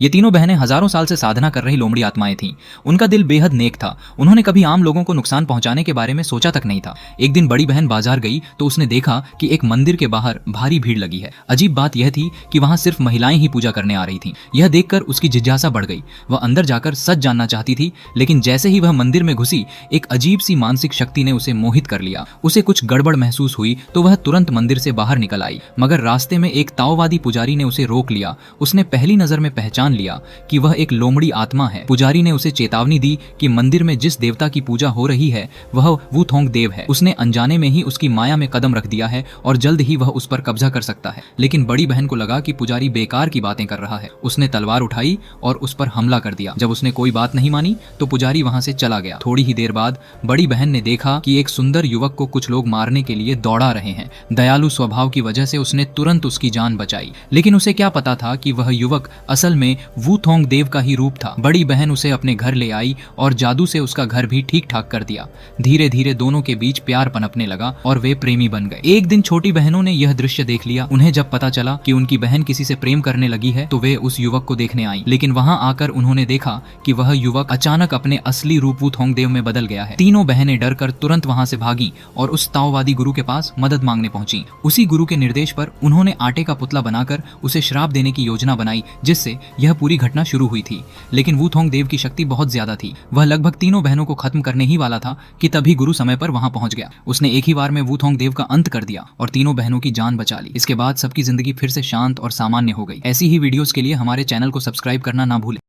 ये तीनों बहनें हजारों साल से साधना कर रही लोमड़ी आत्माएं थीं। उनका दिल बेहद नेक था। उन्होंने कभी आम लोगों को नुकसान पहुंचाने के बारे में सोचा तक नहीं था। एक दिन बड़ी बहन बाजार गई तो उसने देखा कि एक मंदिर के बाहर भारी भीड़ लगी है। अजीब बात यह थी कि वहां सिर्फ महिलाएं ही पूजा करने आ रही थीं। यह देखकर उसकी जिज्ञासा बढ़ गई। वह अंदर जाकर सच जानना चाहती थी, लेकिन जैसे ही वह मंदिर में घुसी, एक अजीब सी मानसिक शक्ति ने उसे मोहित कर लिया। उसे कुछ गड़बड़ महसूस हुई तो वह तुरंत मंदिर से बाहर निकल आई, मगर रास्ते में एक ताओवादी पुजारी ने उसे रोक लिया। उसने पहली नजर में पहचान लिया कि वह एक लोमड़ी आत्मा है। पुजारी ने उसे चेतावनी दी कि मंदिर में जिस देवता की पूजा हो रही है वह वुथोंग देव है। उसने अनजाने में ही उसकी माया में कदम रख दिया है और जल्द ही वह उस पर कब्जा कर सकता है। लेकिन बड़ी बहन को लगा कि पुजारी बेकार की बातें कर रहा है। उसने तलवार उठाई और उस पर हमला कर दिया। जब उसने कोई बात नहीं मानी तो पुजारी वहां से चला गया। थोड़ी ही देर बाद बड़ी बहन ने देखा कि एक सुंदर युवक को कुछ लोग मारने के लिए दौड़ा रहे हैं। दयालु स्वभाव की वजह से उसने तुरंत उसकी जान बचाई, लेकिन उसे क्या पता था कि वह युवक असल में वुथोंग देव का ही रूप था। बड़ी बहन उसे अपने घर ले आई और जादू से उसका घर भी ठीक ठाक कर दिया। धीरे धीरे दोनों के बीच प्यार पनपने लगा और वे प्रेमी बन गए। एक दिन छोटी बहनों ने यह दृश्य देख लिया। उन्हें जब पता चला कि उनकी बहन किसी से प्रेम करने लगी है तो वे उस युवक को देखने आई, लेकिन वहां आकर उन्होंने देखा कि वह युवक अचानक अपने असली रूप वुथोंग देव में बदल गया है। तीनों बहनें डरकर तुरंत वहां से भागी और उस ताओवादी गुरु के पास मदद मांगने पहुंची। उसी गुरु के निर्देश पर उन्होंने आटे का पुतला बनाकर उसे श्राप देने की योजना बनाई, जिससे यह पूरी घटना शुरू हुई थी। लेकिन वुथोंग देव की शक्ति बहुत ज्यादा थी। वह लगभग तीनों बहनों को खत्म करने ही वाला था कि तभी गुरु समय पर वहां पहुंच गया। उसने एक ही बार में वुथोंग देव का अंत कर दिया और तीनों बहनों की जान बचा ली। इसके बाद सबकी जिंदगी फिर से शांत और सामान्य हो गई। ऐसी ही वीडियोस के लिए हमारे चैनल को सब्सक्राइब करना ना भूलें।